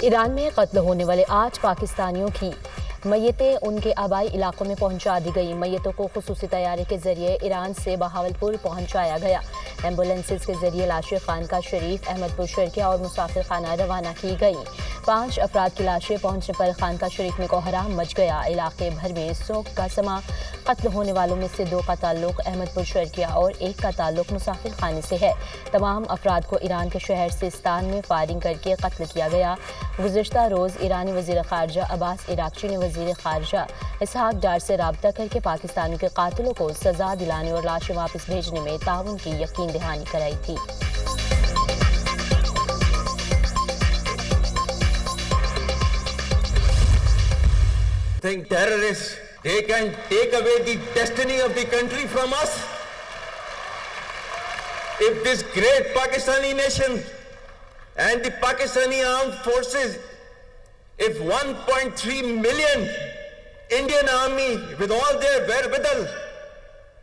Iran में कत्ल होने वाले 8 पाकिस्तानियों की मैयतें उनके आबाई इलाकों में पहुंचा दी गई। मैयतों को खुसूसी तैयारी के जरिए ईरान से बहावलपुर पहुंचाया गया। एम्बुलेंसेस के जरिए लाशें खानका शरीफ, अहमदपुर शर्किया और मुसाफिर खाना रवाना की गई। 5 अफराद की लाशें पहुंचने पर खानका शरीफ में कोहराम मच गया। इलाके भर में सोग का समा। कत्ल होने वालों में से 2 का ताल्लुक अहमदपुर शर्किया और 1 का ताल्लुक मुसाफिर खाने से है। तमाम अफराद को ईरान के शहर सिस्तान में फायरिंग करके कत्ल किया गया। गुज़िश्ता रोज़ ईरानी वज़ीर ख़ारजा अब्बास इराक़ची ने वज़ीर ख़ारजा इसहाक डार से राब्ता करके पाकिस्तानियों के कातिलों को सज़ा दिलाने और लाशें वापस भेजने में ताउन की यकीन दहानी कराई थी। Think terrorists, they can take away the destiny of the country from us? If this great Pakistani nation and the Pakistani armed forces, if 1.3 million Indian army with all their wherewithal,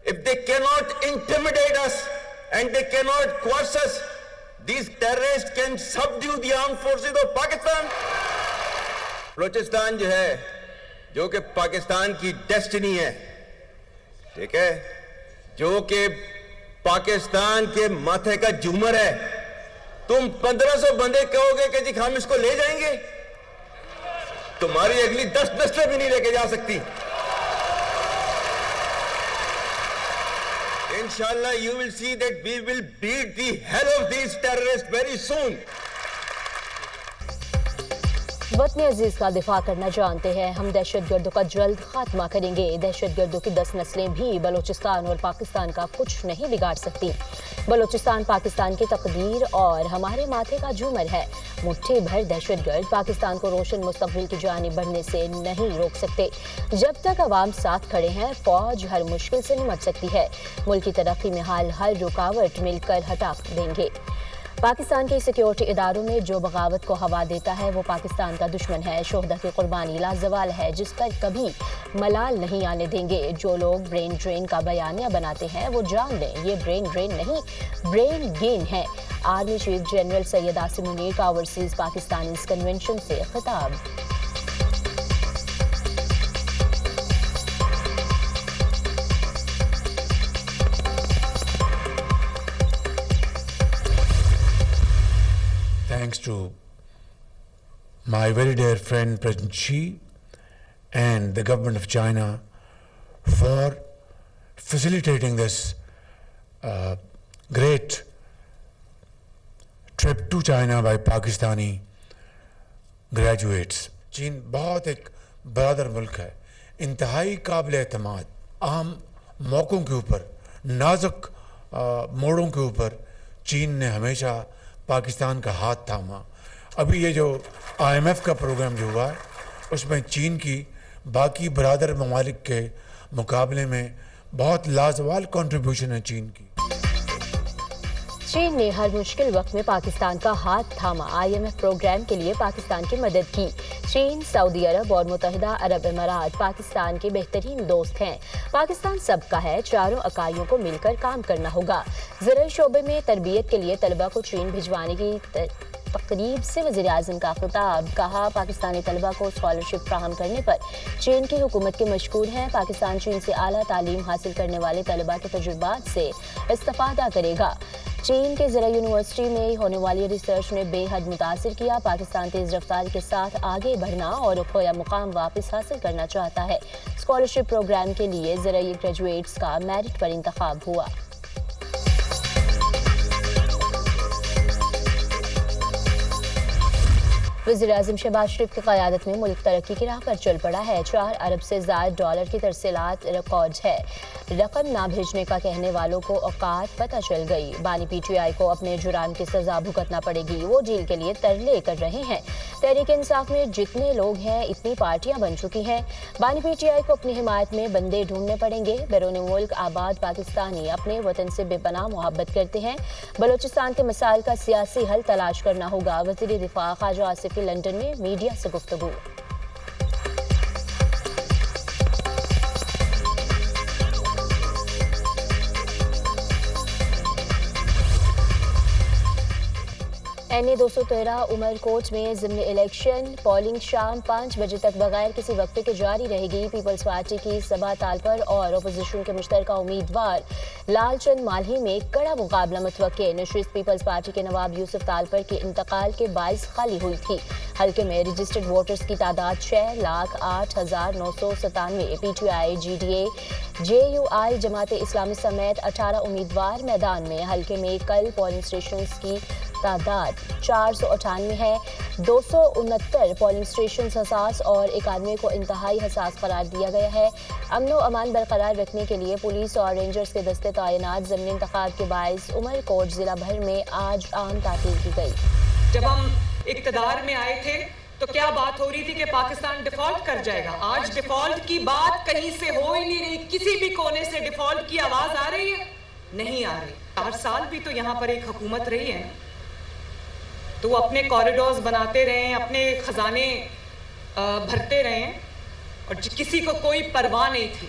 if they cannot intimidate us and they cannot coerce us, these terrorists can subdue the armed forces of Pakistan. Balochistan जो है, जो कि पाकिस्तान की destiny है, ठीक है, जो कि पाकिस्तान के माथे का झूमर है, तुम 1500 बंदे कहोगे कि जी हम इसको ले जाएंगे, तुम्हारी अगली 10 नस्लें भी नहीं लेके जा सकती। Inshallah, you will see that we will beat the hell of these terrorists very soon. वतन अजीज का दिफा करना जानते हैं हम। दहशतगर्दों का जल्द खात्मा करेंगे। दहशतगर्दों की 10 नस्लें भी बलूचिस्तान और पाकिस्तान का कुछ नहीं बिगाड़ सकती। बलूचिस्तान पाकिस्तान की तकदीर और हमारे माथे का झूमर है। मुट्ठी भर दहशतगर्द पाकिस्तान को रोशन मुस्तकबिल की जानिब बढ़ने से नहीं रोक सकते। जब तक अवाम साथ खड़े हैं, फौज हर मुश्किल से निमट सकती है। मुल्क की तरक्की में हाल हर रुकावट मिलकर हटा देंगे। पाकिस्तान के सिक्योरिटी इदारों में जो बगावत को हवा देता है वो पाकिस्तान का दुश्मन है। शोहदा की कुर्बानी लाजवाल है, जिस पर कभी मलाल नहीं आने देंगे। जो लोग ब्रेन ड्रेन का बयानिया बनाते हैं वो जान लें, ये ब्रेन ड्रेन नहीं, ब्रेन गेन है। Army chief general Syed Asim Munir का ओवरसीज पाकिस्तानी कन्वेंशन से खिताब। Thanks to my very dear friend President Xi and the government of China for facilitating this great trip to China by Pakistani graduates. चीन बहुत एक बरादर मुल्क है, इंतहाई काबिल एतमाद। अहम मौक़ों के ऊपर, नाजुक मोड़ों के ऊपर चीन ने हमेशा पाकिस्तान का हाथ थामा। अभी ये जो IMF का प्रोग्राम जो हुआ है उसमें चीन की बाकी बरादर ममालिक के मुकाबले में बहुत लाजवाल कंट्रीब्यूशन है चीन की। चीन ने हर मुश्किल वक्त में पाकिस्तान का हाथ थामा। IMF प्रोग्राम के लिए पाकिस्तान की मदद की। चीन, सऊदी अरब और मुत्तहिदा अरब इमारात पाकिस्तान के बेहतरीन दोस्त हैं। पाकिस्तान सबका है, चारों इकाइयों को मिलकर काम करना होगा। ज़राई शोबे में तरबियत के लिए तलबा को चीन भिजवाने की तकरीब से वज़ीर आज़म का खिताब। कहा, पाकिस्तानी तलबा को स्कॉलरशिप फ्राहम करने पर चीन की हुकूमत के मशकूर हैं। पाकिस्तान चीन से आला तालीम हासिल करने वाले तलबा के तजुर्बात से इस्तिफादा करेगा। चीन के ज़राई यूनिवर्सिटी में होने वाली रिसर्च ने बेहद मुतासिर किया। पाकिस्तान तेज़ रफ्तारी के साथ आगे बढ़ना और खोया मुकाम वापस हासिल करना चाहता है। स्कॉलरशिप प्रोग्राम के लिए ज़राई ग्रेजुएट्स का मेरिट पर इंतखाब हुआ। वज़ीर आज़म शहबाज शरीफ की क़यादत में मुल्क तरक्की की राह पर चल पड़ा है। 4 अरब से ज़ायद डॉलर की तरसीलात रिकॉर्ड है। रकम ना भेजने का कहने वालों को औकात पता चल गई। बानी PTI को अपने जुराम की सज़ा भुगतना पड़ेगी। वो डील के लिए तरले कर रहे हैं। तहरीक इंसाफ में जितने लोग हैं इतनी पार्टियां बन चुकी हैं। बानी PTI को अपनी हिमायत में बंदे ढूंढने पड़ेंगे। बैरून मुल्क आबाद पाकिस्तानी अपने वतन से बेपनाह मोहब्बत करते हैं। बलूचिस्तान के मसाइल का सियासी हल तलाश करना होगा। वज़ीर दिफा ख्वाजा आसिफ की लंदन में मीडिया से गुफ्तगू। NA 213 उमरकोट में ज़िम्नी इलेक्शन पोलिंग शाम 5 बजे तक बगैर किसी वक्फे के जारी रहेगी। पीपल्स पार्टी की सबा तालपर और अपोजिशन के मुश्तरका उम्मीदवार लालचंद माल्ही में कड़ा मुकाबला मुतवक्के। नशिस्त पीपल्स पार्टी के नवाब यूसुफ तालपर के इंतकाल के बाइस खाली हुई थी। हल्के में रजिस्टर्ड वोटर्स की तादाद 6,08,997। PTI, GDA, JUI, Jamaat Islami समेत 18 उम्मीदवार मैदान में। हल्के में कल पोलिंग स्टेशन की तादाद 498 है। 269 पोलिंग स्टेशन हसास और 91 को इंतहाई हसास करार दिया गया है। अमन व अमान बरकरार रखने के लिए पुलिस और रेंजर्स के दस्ते तैनात। ज़मीनी इंतखाब के बाइस उमरकोट जिला भर में आज आम ताकीद की गई। जब हम इक़्तिदार में आए थे तो क्या बात हो रही थी कि पाकिस्तान डिफॉल्ट कर जाएगा। आज डिफॉल्ट की बात कहीं से हो ही नहीं रही। किसी भी कोने से डिफॉल्ट की आवाज आ रही है? नहीं आ रही। 4 साल भी तो यहाँ पर एक हुकूमत रही है, तो वो अपने कॉरिडोर्स बनाते रहे, अपने खजाने भरते रहे और किसी को कोई परवाह नहीं थी।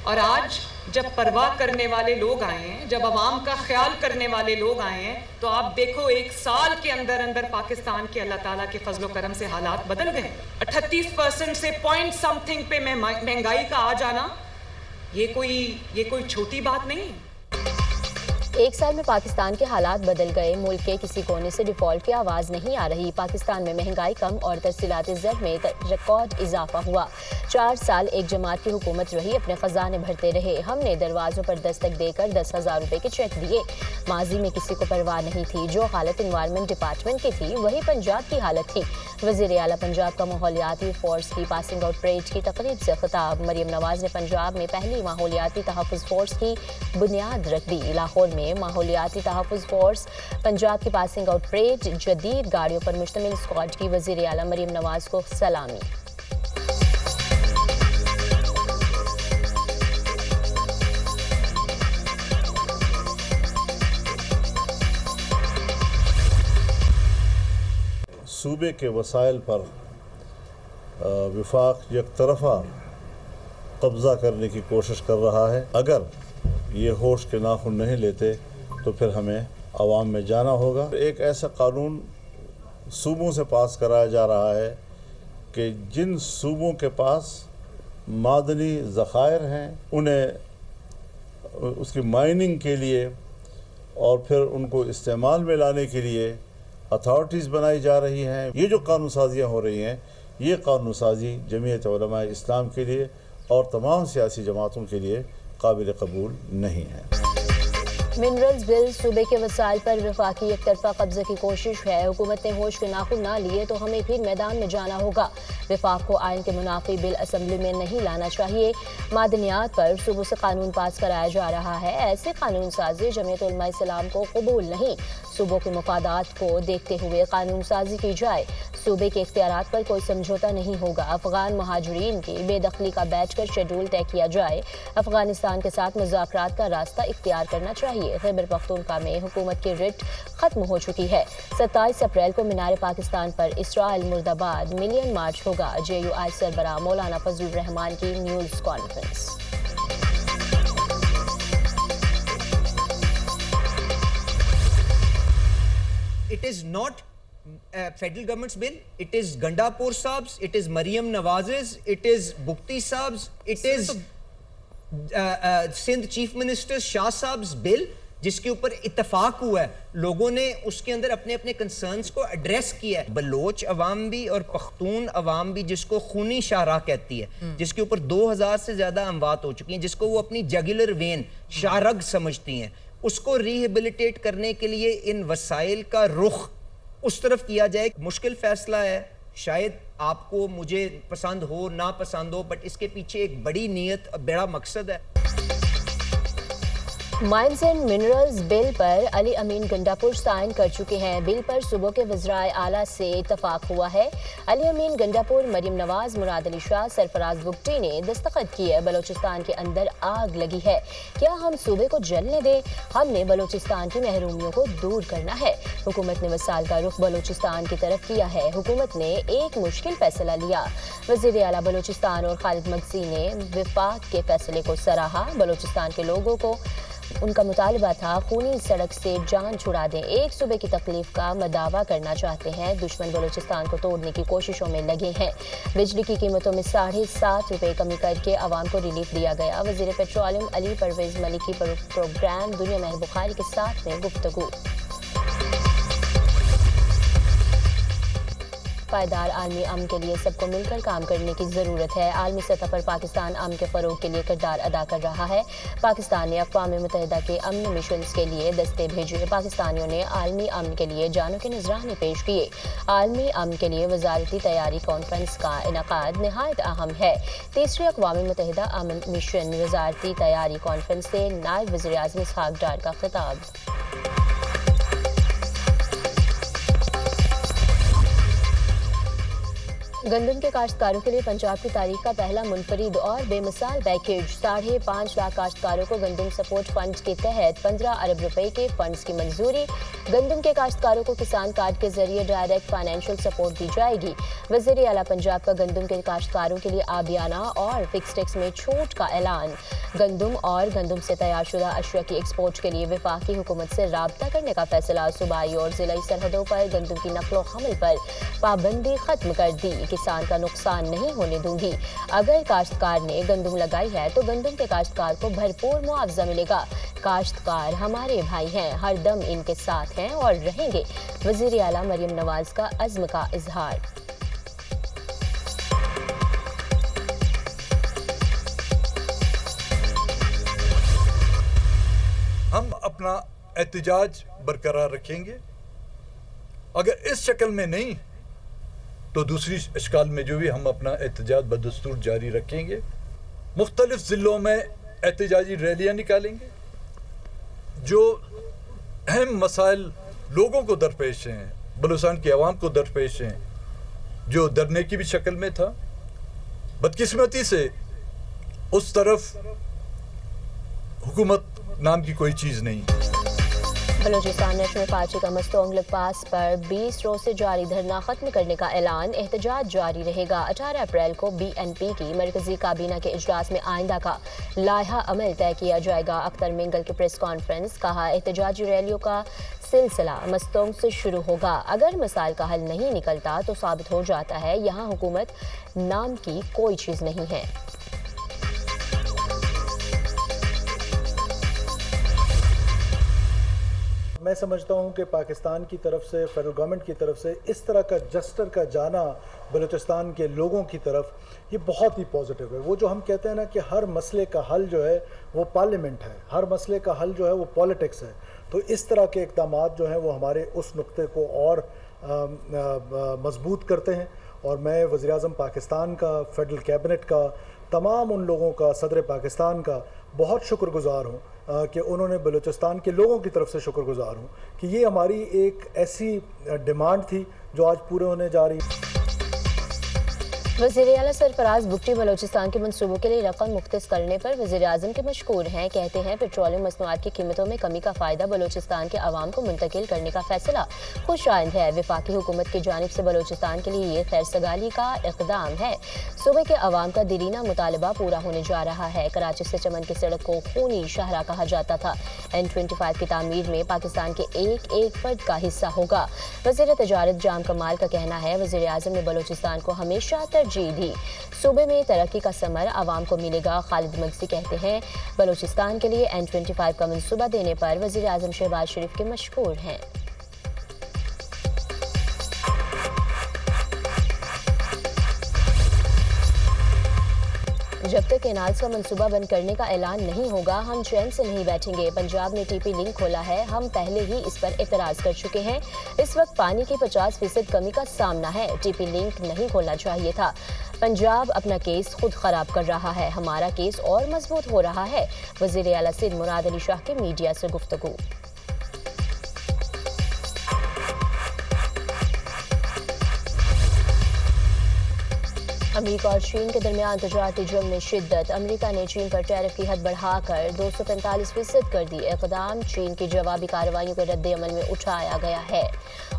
और आज जब परवाह करने वाले लोग आए हैं, जब अवाम का ख्याल करने वाले लोग आए हैं, तो आप देखो 1 साल के अंदर अंदर पाकिस्तान के अल्लाह ताला के फजलो करम से हालात बदल गए। 38% से पॉइंट समथिंग पे महंगाई का आ जाना ये कोई छोटी बात नहीं है। 1 साल में पाकिस्तान के हालात बदल गए। मुल्क के किसी कोने से डिफॉल्ट की आवाज़ नहीं आ रही। पाकिस्तान में महंगाई कम और तरसीलात ज़र में रिकॉर्ड इजाफा हुआ। 4 साल एक जमात की हुकूमत रही, अपने खजाने भरते रहे। हमने दरवाज़ों पर दस्तक देकर 10,000 रुपए के चेक दिए। माजी में किसी को परवाह नहीं थी। जो हालत इन्वायरमेंट डिपार्टमेंट की थी वही पंजाब की हालत थी। वज़ीर आला पंजाब का माहौलियाती फोर्स की पासिंग आउट परेड की तकरीब से खिताब। मरियम नवाज ने पंजाब में पहली माहौलियाती तहफ़्फ़ुज़ फोर्स की बुनियाद रख दी। लाहौर में माहौलियाती तहफ़्फ़ुज़ फोर्स पंजाब की पासिंग आउट परेड। जदीद गाड़ियों पर मुश्तमिल स्क्वाड की वज़ीर आला मरियम नवाज को सलामी। सूबे के वसाइल पर विफाक एक तरफ़ा कब्ज़ा करने की कोशिश कर रहा है। अगर ये होश के नाखुन नहीं लेते तो फिर हमें अवाम में जाना होगा। एक ऐसा कानून सूबों से पास कराया जा रहा है कि जिन सूबों के पास मादनी ज़खायर हैं उन्हें उसकी माइनिंग के लिए और फिर उनको इस्तेमाल में लाने के लिए अथॉरिटीज़ बनाई जा रही हैं। ये जो कानून साजियाँ हो रही हैं, ये कानून साजी जमीयत उलमा इस्लाम के लिए और तमाम सियासी जमातों के लिए काबिल कबूल नहीं है। मिनरल्स बिल सूबे के वसाइल पर वफाकी एक तरफा कब्जे की कोशिश है। हुकूमत ने होश के नाखुन ना लिए तो हमें फिर मैदान में जाना होगा। वफाक को आइन के मुनाफी बिल असम्बली में नहीं लाना चाहिए। मादनियात पर सूबों से कानून पास कराया जा रहा है। ऐसे कानून साजी जमीयत उलमा इस्लाम को कबूल नहीं। सूबों के मफादात को देखते हुए कानून साजी की जाए। सूबे के इख्तियारात पर कोई समझौता नहीं होगा। अफगान महाजरीन की बेदखली का बैठकर शेड्यूल तय किया जाए। अफगानिस्तान के साथ मुज़ाकरात का रास्ता इख्तियार करना चाहिए। खैबर पख्तूनख्वा में हुकूमत की रिट खत्म हो चुकी है। 27 अप्रैल को मीनार पाकिस्तान पर इसराइल मुर्दाबाद मिलियन मार्च होगा। JUI सरबराह मौलाना फजलुर रहमान की news conference. It is not federal government's bill. It is Gandapur Saab's. It is Mariam Nawaz's. It is Bukti Saab's. It is Sindh chief minister Shah साहब्स बिल, जिसके ऊपर इत्तेफाक हुआ है। लोगों ने उसके अंदर अपने अपने कंसर्न्स को एड्रेस किया है। बलोच अवाम भी और पख्तून अवाम भी, जिसको खूनी शाहराह कहती है, जिसके ऊपर 2000 से ज़्यादा अमवात हो चुकी हैं, जिसको वो अपनी जगुलर वेन शाहरग समझती हैं, उसको रिहेबिलिटेट करने के लिए इन वसाइल का रुख उस तरफ किया जाए। मुश्किल फैसला है, शायद आपको मुझे पसंद हो ना पसंद हो, बट इसके पीछे एक बड़ी नीयत, बड़ा मकसद है। माइंस एंड मिनरल्स बिल पर अली अमीन गंडापुर साइन कर चुके हैं। बिल पर सूबों के वज़राए आला से इत्तफाक हुआ है। अली अमीन गंडापुर, मरियम नवाज, मुराद अली शाह, सरफराज बुगटी ने दस्तखत किए। बलोचिस्तान के अंदर आग लगी है, क्या हम सूबे को जलने दें? हमने बलोचिस्तान की महरूमियों को दूर करना है। हुकूमत ने वसाइल का रुख बलोचिस्तान की तरफ किया है। हुकूमत ने एक मुश्किल फैसला लिया। वज़ीर आला बलोचिस्तान और खालिद मगसी ने विफाक के फैसले को सराहा। बलोचिस्तान के लोगों को उनका मुतालबा था खूनी सड़क से जान छुड़ा दें। एक सूबे की तकलीफ का मदावा करना चाहते हैं, दुश्मन बलूचिस्तान को तोड़ने की कोशिशों में लगे हैं। बिजली की कीमतों में 7.5 रुपये कमी करके आवाम को रिलीफ दिया गया। वजीर पेट्रोलियम अली परवेज मलिकी पर प्रोग्राम दुनिया में बुखारी के साथ में गुफ्तगू। पायदार आलमी अमन के लिए सबको मिलकर काम करने की ज़रूरत है। आलमी सतह पर पाकिस्तान अमन के फ़रोग के लिए किरदार अदा कर रहा है। पाकिस्तान ने अक़वाम मुत्तहिदा के अमन मिशन के लिए दस्ते भेजे। पाकिस्तानियों ने आलमी अमन के लिए जानों के नजराने पेश किए। आलमी अमन के लिए वजारती तैयारी कॉन्फ्रेंस का इनकाद नहायत अहम है। तीसरी अक़वाम मुत्तहिदा अमन मिशन वजारती तैयारी कॉन्फ्रेंस से नायब वज़ीर आज़म इसहाक़ डार का खिताब। गंदम के काश्तकारों के लिए पंजाब की तारीख का पहला मुनफरिद और बेमिसाल पैकेज। 5.5 लाख काश्तकारों को गंदम सपोर्ट फंड के तहत 15 अरब रुपए के फंड्स की मंजूरी। गंदम के काश्तकारों को किसान कार्ड के जरिए डायरेक्ट फाइनेंशियल सपोर्ट दी जाएगी। वज़ीर आला पंजाब का गंदम के काश्तकारों के लिए आबियाना और फिक्स टैक्स में छूट का ऐलान। गंदम और गंदम से तैयार शुदा अशिया की एक्सपोर्ट के लिए वफाकी हुकूमत से राब्ता करने का फैसला। सूबाई और जिलाई सरहदों पर गंदम की नकलो हमल पर पाबंदी खत्म कर दी। किसान का नुकसान नहीं होने दूंगी। अगर काश्तकार ने गंदम लगाई है तो गंदम के काश्तकार को भरपूर मुआवजा मिलेगा। काश्तकार हमारे भाई हैं, हर दम इनके साथ हैं और रहेंगे। वज़ीर आला मरियम नवाज का अज़्म का इजहार। हम अपना एहतजाज बरकरार रखेंगे। अगर इस शक्ल में नहीं तो दूसरी अशकाल में जो भी हम अपना एहतजाज बदस्तूर जारी रखेंगे। मुख्तलिफ ज़िलों में एहतजाजी रैलियाँ निकालेंगे। जो अहम मसाइल लोगों को दरपेश हैं, बलूचिस्तान की आवाम को दरपेश हैं, जो डरने की भी शक्ल में था, बदकिस्मती से उस तरफ हुकूमत नाम की कोई चीज़ नहीं। बलूचिस्तान नेशनल पार्टी का मस्तोंगलक पास पर 20 रोज से जारी धरना खत्म करने का ऐलान। एहतजाज जारी रहेगा। 18 अप्रैल को BNP की मरकजी काबीना के इजलास में आइंदा का लायहा अमल तय किया जाएगा। अख्तर मिंगल की प्रेस कॉन्फ्रेंस। कहा, एहतजाजी रैलियों का सिलसिला मस्तोंग से शुरू होगा। अगर मसाइल का हल नहीं निकलता तो साबित हो जाता है यहाँ हुकूमत नाम की कोई चीज़ नहीं है। मैं समझता हूँ कि पाकिस्तान की तरफ से, फेडरल गवर्नमेंट की तरफ से इस तरह का जस्टर का जाना बलूचिस्तान के लोगों की तरफ, ये बहुत ही पॉजिटिव है। वो जो हम कहते हैं ना कि हर मसले का हल जो है वो पार्लियामेंट है, हर मसले का हल जो है वो पॉलिटिक्स है। तो इस तरह के इक़दाम जो हैं वो हमारे उस नुक्ते को और मजबूत करते हैं। और मैं वज़ीर आज़म पाकिस्तान का, फेडरल कैबिनेट का, तमाम उन लोगों का, सदर पाकिस्तान का बहुत शुक्रगुज़ार हूँ कि उन्होंने बलूचिस्तान के लोगों की तरफ से शुक्रगुज़ार हूँ कि ये हमारी एक ऐसी डिमांड थी जो आज पूरे होने जा रही है। वज़ीर आला सरफराज भुट्टी बलूचिस्तान के मनसूबों के लिए रकम मुख्तस करने पर वज़ीर आज़म के मशकूर हैं। कहते हैं, पेट्रोलियम मसनूआत की कीमतों में कमी का फ़ायदा बलूचिस्तान के अवाम को मुंतकिल करने का फैसला खुशाइंद है। वफाकी हुकूमत की जानिब से बलूचिस्तान के लिए ये खैर सगाली का इक़दाम है। सूबे के अवाम का दिलीना मुतालबा पूरा होने जा रहा है। कराची से चमन की सड़क को खूनी शाहरा कहा जाता था। N25 की तामीर में पाकिस्तान के एक एक फर्द का हिस्सा होगा। वज़ीर तजारत जाम कमाल का कहना है, वज़ीर आज़म ने बलूचिस्तान को हमेशा तरजीह दी। सूबे में तरक्की का समर आवाम को मिलेगा। खालिद मगसी कहते हैं, बलूचिस्तान के लिए N25 का मंसूबा देने पर वज़ीर आज़म शहबाज शरीफ के मशकूर हैं। जब तक कैनाल्स का मंसूबा बंद करने का ऐलान नहीं होगा, हम चैन से नहीं बैठेंगे। पंजाब ने TP लिंक खोला है, हम पहले ही इस पर एतराज़ कर चुके हैं। इस वक्त पानी की 50% कमी का सामना है। TP लिंक नहीं खोलना चाहिए था। पंजाब अपना केस खुद खराब कर रहा है, हमारा केस और मजबूत हो रहा है। वज़ीर आला सिंध मुराद अली शाह की मीडिया से गुफ्तगू। امریکہ اور چین کے درمیان تجارتی جنگ میں شدت، امریکہ نے چین پر ٹیرف کی حد بڑھا کر 245% کر دی، اقدام چین کی جوابی کارروائیوں کے رد عمل میں اٹھایا گیا ہے۔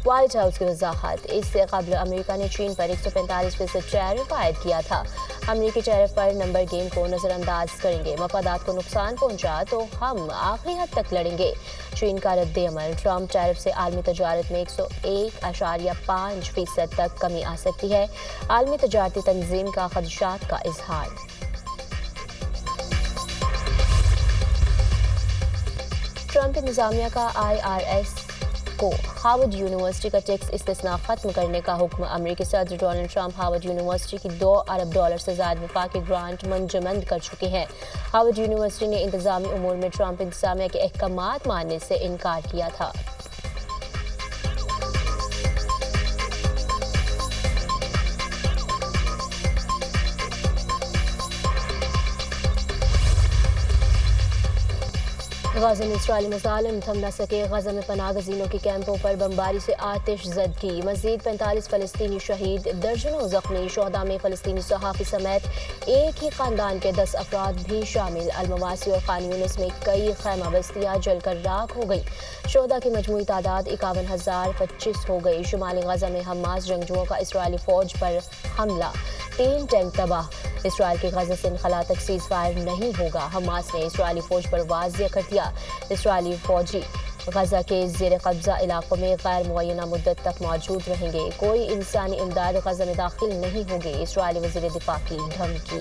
وائٹ ہاؤس کی وضاحت، اس سے قبل امریکہ نے چین پر 145% ٹیرف عائد کیا تھا۔ امریکی ٹیرف پر نمبر گیم کو نظر انداز کریں گے، مفادات کو نقصان پہنچا تو ہم آخری حد تک لڑیں گے۔ چین کا رد عمل، ٹرمپ ٹیرف سے عالمی تجارت میں 101.5% تک کمی آ سکتی ہے، عالمی تجارتی تنظیم کا خدشات کا اظہار۔ ٹرمپ انتظامیہ کا IRS کو ہارورڈ یونیورسٹی کا ٹیکس استثناء ختم کرنے کا حکم، امریکی صدر ڈونلڈ ٹرمپ ہارورڈ یونیورسٹی کی $2 ارب سے زائد وفاقی گرانٹ منجمد کر چکے ہیں۔ ہارورڈ یونیورسٹی نے انتظامی امور میں ٹرمپ انتظامیہ کے احکامات ماننے سے انکار کیا تھا۔ غزہ میں اسرائیلی مظالم تھم نہ سکے، غزہ میں پناہ گزینوں کے کیمپوں پر بمباری سے آتش زدگی، مزید 45 فلسطینی شہید، درجنوں زخمی، شہداء میں فلسطینی صحافی سمیت ایک ہی خاندان کے 10 افراد بھی شامل۔ المواسی اور خان یونس میں کئی خیمہ بستیاں جل کر راکھ ہو گئی، شہداء کی مجموعی تعداد 51,025 ہو گئی۔ شمالی غزہ میں حماس جنگجوؤں کا اسرائیلی فوج پر حملہ، 3 ٹینک تباہ، اسرائیل کی غزہ سے انخلا تک سیز فائر نہیں ہوگا، حماس نے اسرائیلی فوج پر واضح کر دیا۔ اسرائیلی فوجی غزہ کے زیر قبضہ علاقوں میں غیر معینہ مدت تک موجود رہیں گے، کوئی انسانی امداد غزہ میں داخل نہیں ہوگی، اسرائیلی وزیر دفاع کی دھمکی۔